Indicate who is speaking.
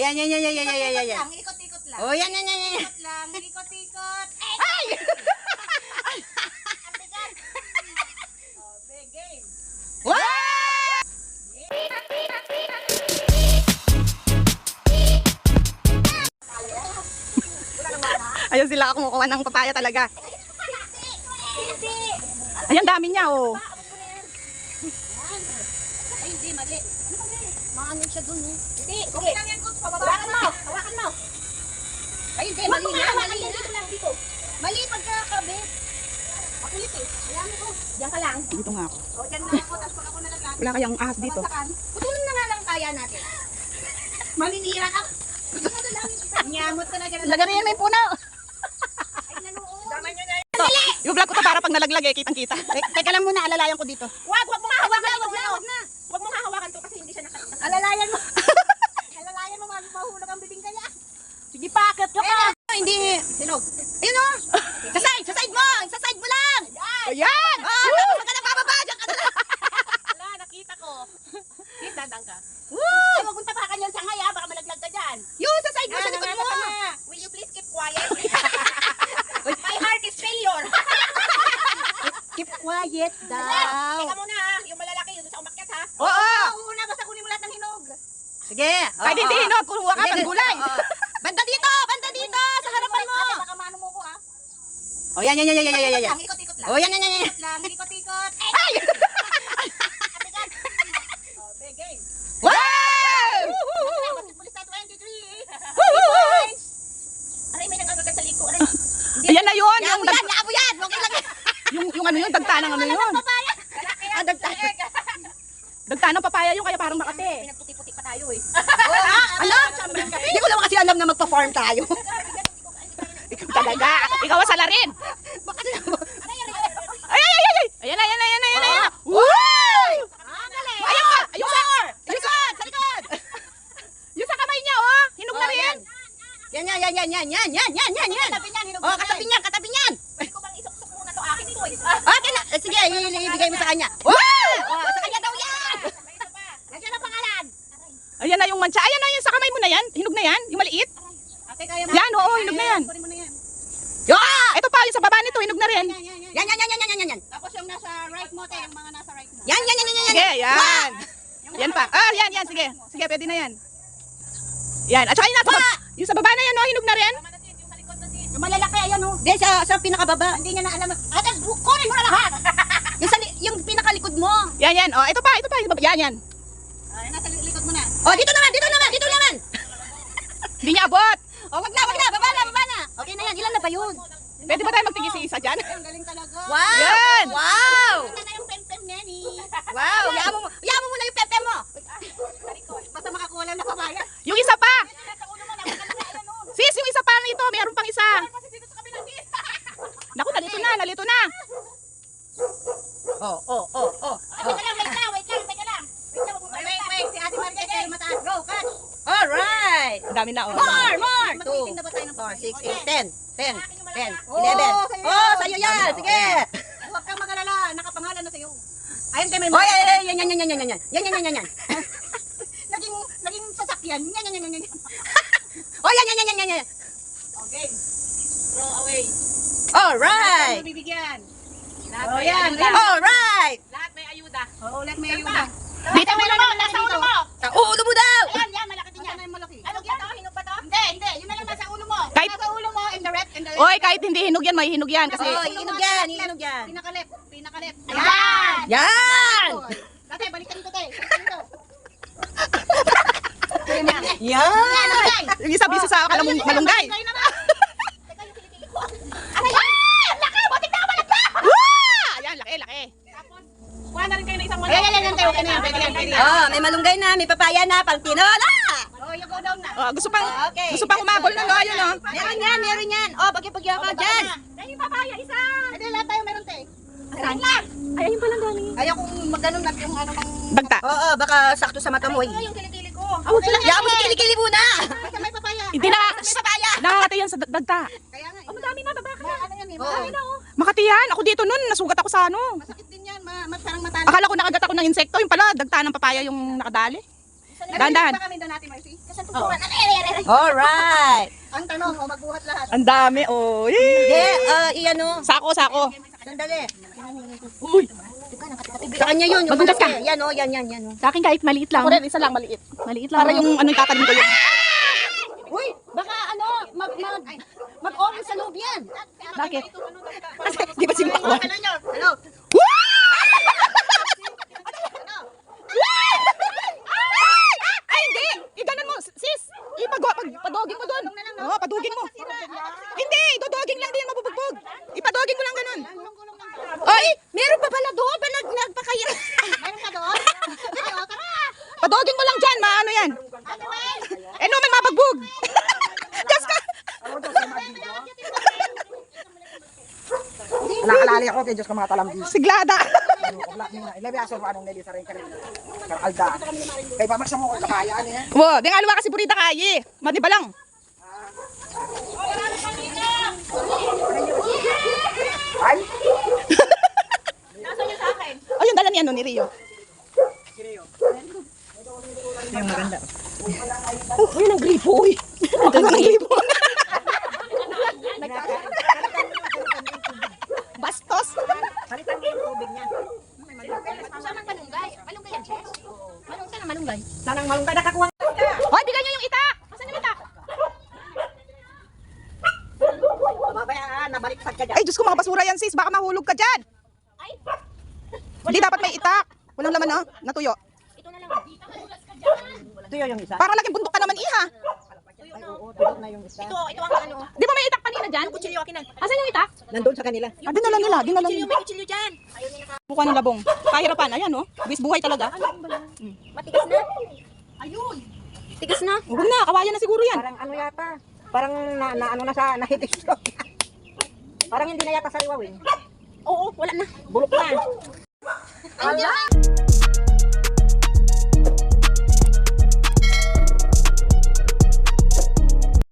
Speaker 1: Yan.
Speaker 2: Ikot-ikot lang.
Speaker 1: Oh, yan.
Speaker 2: Ikot lang. Ikot-ikot. Ay! Ang bigat. Oh, big game.
Speaker 1: Wow! Ayun sila kumukuha ng papaya talaga. Ayan, dami niya, oh.
Speaker 2: Ay, hindi, mali. Maano siya dun, eh. Hindi, okay lang yan, Coach. Hawakan mo. Hawakan mo. Ay, hindi, mali na. Mali na. Dito. Mali pagkakabit. Makulit eh. Ayan mo. Diyan ka lang.
Speaker 1: Dito nga ako.
Speaker 2: O, diyan lang ako. Tapos pag ako nalaglag.
Speaker 1: Wala kayang ahas dito.
Speaker 2: Putulong na nga lang kaya natin. Maninira ka. Nyamot ka na dyan.
Speaker 1: Lagarin mo yung puno.
Speaker 2: Ay, nanuot. Daman nyo na yan.
Speaker 1: Yung vlog ko to para pag nalaglag eh, kitang-kita. Teka lang muna, alalayan ko dito.
Speaker 2: Wag mo nga hawakan. Wag na. Wag mo nga hawakan to kasi hindi siya nakita. Alalayan mo. Alalayan mo, mahulog ang bibing kaya.
Speaker 1: Sige, pakit ka pa. Hindi.
Speaker 2: Silog.
Speaker 1: Ayun o. Sa side mo. Sa side mo lang. Ayan. Huwag ka na bababa. Diyan ka na lang.
Speaker 2: Wala, nakita ko. Dadang ka.
Speaker 1: Woo!
Speaker 2: Ay, wag mong tapakan yan sa ngaya. Baka malaglag ka dyan.
Speaker 1: Yung sa side mo, sa likod mo.
Speaker 2: Will you please keep quiet? My heart is failure.
Speaker 1: Keep quiet daw.
Speaker 2: Teka muna ha. Yung malalaki yun sa umakyat ha.
Speaker 1: Oo.
Speaker 2: Una, basta kunin mo lahat ng hinog.
Speaker 1: Sige. Kahit hindi hinog, kumuha ka ng gulay. Banda dito. Sa harapan mo.
Speaker 2: Baka mano mo ko ha.
Speaker 1: O, yan.
Speaker 2: Ikot-ikot lang.
Speaker 1: O, yan.
Speaker 2: Ikot lang. Ikot-ikot.
Speaker 1: Ay!
Speaker 2: Abigan. Oh, big game.
Speaker 1: Wow!
Speaker 2: Pulis na 23.
Speaker 1: Woo!
Speaker 2: Aray, may nagagagat sa liko. Aray.
Speaker 1: Ayan na yun.
Speaker 2: Yabo yan, yabo yan. Huwag yung lagay.
Speaker 1: Yung ano yun, dagta ng ano yun.
Speaker 2: Papaya. Lalaki yan.
Speaker 1: Dagta ng papaya yun, kaya parang makate.
Speaker 2: Pinagputi-puti pa tayo eh.
Speaker 1: Ano? Hindi ko naman kasi alam na magpa-farm tayo. Ikaw talaga. Ikaw ang salarin. Ay! Ayan. Woo! Ayun pa! Sa likod! Yung sa kamay niya, oh! Hinog na rin! Yan! Oh, katabi niyan!
Speaker 2: Pwede ko bang isok-sok muna to akin to eh.
Speaker 1: Okay na! Sige, ibigay mo sa kanya. Wow! Oh, sa kanya daw yan!
Speaker 2: May isa pa. Nandiyan ang pangalan.
Speaker 1: Ayan na yung mancha. Ayan na yung sa kamay mo na yan. Hinog na yan. Yung maliit.
Speaker 2: Ate, kaya mo.
Speaker 1: Yan, oo, hinog na yan.
Speaker 2: Kunin mo na yan.
Speaker 1: Ito pa, yung sa baba nito, hinog na rin.
Speaker 2: Yan. Tapos yung nasa right mo, yung mga nasa right mo.
Speaker 1: Yan. Sige, yan. Yan pa. Yan. Sige, pwede na yan. Yan. At saka yung sa baba na yan, oh, hinog na rin.
Speaker 2: Tama na din, yung sa likod na din. Yung malalaki, ayan oh.
Speaker 1: Hindi, sa pinakababa.
Speaker 2: Hindi niya na alam. Ate, kunin mo na lahat.
Speaker 1: Yung pinakalikod mo. Yan. Oh, ito pa. Yan.
Speaker 2: Ay, nasa likod mo na.
Speaker 1: Oh, dito naman. Hindi niya abot. Oh, wag na. Baba na. Okay na yan. Ilan na ba yun? Pwede ba tayo magtigis isa dyan?
Speaker 2: Ang galing talaga.
Speaker 1: Yan. Wow.
Speaker 2: Ito na yung pem-pem niya ni.
Speaker 1: Wow. Yaman mo na yung pepe mo.
Speaker 2: Basta makakuha na papaya.
Speaker 1: Yung isa pa.
Speaker 2: Sa ulo mo, napakalaki. Ano?
Speaker 1: Sis, yung isa pa nito. Mayroon pang isa.
Speaker 2: Kasi dito sa kabilang sis.
Speaker 1: Naku, nalito na. Oh.
Speaker 2: Teka lang, wait lang. Teka lang, wag mo pa. Wait. Si Ate Marika kayo mataas. Go, catch.
Speaker 1: Alright. Ang dami na, oh.
Speaker 2: More. 2,
Speaker 1: Two,
Speaker 2: na ba tayo ng
Speaker 1: 4, 6, 8, 10, 10, 11.
Speaker 2: sa'yo.
Speaker 1: Oh, sa'yo yan. Sige.
Speaker 2: Huwag kang magalala. Nakapangalan na sa'yo. Ayun kayo may
Speaker 1: Oh, yan.
Speaker 2: Naging sasakyan. Yan.
Speaker 1: Oh, yan.
Speaker 2: Okay. Throw away.
Speaker 1: Alright.
Speaker 2: Lahat may bibigyan.
Speaker 1: Oh, yan. Alright.
Speaker 2: Lahat may ayuda. Oo, lahat may ayuda.
Speaker 1: Dito mo
Speaker 2: mo, nasa ulo mo.
Speaker 1: Sa ulo mo daw.
Speaker 2: Yan, malaki din yan. Ano yung malaki? Ano yan? Hinog ba to? Hindi. Yun na lang nasa ulo mo.
Speaker 1: Kahit-
Speaker 2: Nasa ulo mo, in the red.
Speaker 1: Oy, kahit hindi hinog yan, may hinog yan. Kasi,
Speaker 2: Oh,
Speaker 1: hinog yan.
Speaker 2: Pinakalip. Ayan!
Speaker 1: Yan.
Speaker 2: Dati, balikan ko tayo.
Speaker 1: Yan. Yung isa bisa sa malunggay.
Speaker 2: Aray! Laki! Butik na malaglag!
Speaker 1: Yan, laki.
Speaker 2: Kuha na rin kayo ng isang malaki. Yan. Okay na yan. Pwede yan.
Speaker 1: Oh, may malunggay na, may papaya na, pang tinola.
Speaker 2: Oh, you go down na.
Speaker 1: Oh, gusto pang
Speaker 2: Okay.
Speaker 1: umabol na, no? Ayun, oh.
Speaker 2: Meron yan.
Speaker 1: Oh, bagya ka dyan.
Speaker 2: Dahil yung papaya, isa. Hindi, lahat tayo meron te. Saan lang?
Speaker 1: Ay, ayun palang galing.
Speaker 2: Ayaw kung magganon na yung ano mang...
Speaker 1: Dagta.
Speaker 3: Oo, baka sakto sa mata mo.
Speaker 2: Ito yung kilikili ko.
Speaker 3: Yaman mo si kilikili muna.
Speaker 2: Kasi may papaya.
Speaker 1: Hindi na.
Speaker 2: May papaya.
Speaker 1: Nakakati yan sa dagta.
Speaker 2: Kaya nga. Oh, madami na. Babaka na. Ano yan eh.
Speaker 3: Oo.
Speaker 2: Madami na oh.
Speaker 1: Makati yan. Ako dito nun, nasugat ako sa ano.
Speaker 2: Masakit din yan. Parang matalo.
Speaker 1: Akala ko nakagat ako ng insekto. Yung pala, dagta ng papaya yung nakadali. Dahan-dahan.
Speaker 2: Baka kami doon natin, Marcy. Kasi siyang tuturuan. Aray.
Speaker 3: Alright.
Speaker 2: Ang tanong, magbuhat lahat.
Speaker 1: Ang dami, oh.
Speaker 3: Hindi, iano.
Speaker 1: Sako.
Speaker 3: Sandali.
Speaker 1: Uy.
Speaker 3: Sa kanya yun. Yung
Speaker 1: Magugas ka.
Speaker 3: malaki. Yan o, yan. Oh.
Speaker 1: Sa akin kahit maliit lang.
Speaker 2: Ako rin, isa lang, maliit.
Speaker 1: Maliit lang. Para yung ano yung tatanim ko yun.
Speaker 2: Uy, baka mag-orange sa loob yan.
Speaker 1: Bakit? Kasi di ba simpakwan?
Speaker 2: Hello.
Speaker 1: Ay, hindi! Iganon mo, sis! Padogin mo doon. Oo, padugin mo. Hindi, dodogin lang din mabubugbog. Ipadogin mo lang ganun. Ay, meron pa pala doon. Nagpakaya.
Speaker 2: Meron ka doon? Ano, tara.
Speaker 1: Padogin mo lang dyan, maano yan. Eh no, may mabagbog. Diyos ka.
Speaker 4: Nakalali ako kay Diyos ka mga talambi.
Speaker 1: Siglada.
Speaker 4: Ilabi aso mo anong nili sa rin kanil. Karalda. Kay pamaksa mo ko kamayaan eh.
Speaker 1: Wo, di nga luwa kasi burita kayi. Madi ba lang?
Speaker 4: Ay!
Speaker 1: Ayun, dala ni ano ni Rio.
Speaker 3: Yung maganda.
Speaker 1: Uy, ng gripo, uy. Ang gripo. Bastos.
Speaker 3: Palitan mo yung tubig niya.
Speaker 2: Saan ang malunggay? Malunggay yan, Jess? Saan ang malunggay?
Speaker 3: Sanang malunggay nakakuha.
Speaker 1: Hoy, bigyan niyo yung itak. Asan yung itak?
Speaker 3: Babayaan, nabaliktad ka dyan.
Speaker 1: Ay, Diyos ko, mga basura yan, sis. Baka mahulog ka dyan. Hindi dapat may itak. Walang laman, no? Natuyo.
Speaker 2: Ito na lang.
Speaker 3: Ito yung isa.
Speaker 1: Parang laking bundok ka naman, iha.
Speaker 3: Ay, oo, tulog na yung isa.
Speaker 2: Ito ang ano.
Speaker 1: Di ba may itak kanina dyan?
Speaker 2: Kutsilyo akin na.
Speaker 1: Asan yung itak?
Speaker 3: Nandun sa kanila.
Speaker 1: Ah, dinala nila.
Speaker 2: May kutsilyo dyan.
Speaker 1: Mukha ng labong. Kahirapan. Ayan, no? Bis buhay talaga.
Speaker 2: Matigas na. Ayun. Tigas na.
Speaker 1: Huwag na. Kawayan na siguro yan.
Speaker 3: Parang ano yata. Parang ano na sa nahitik. Parang hindi na yata sariwa eh.
Speaker 2: Oo, wala na.
Speaker 3: Bulok na.
Speaker 2: Ala.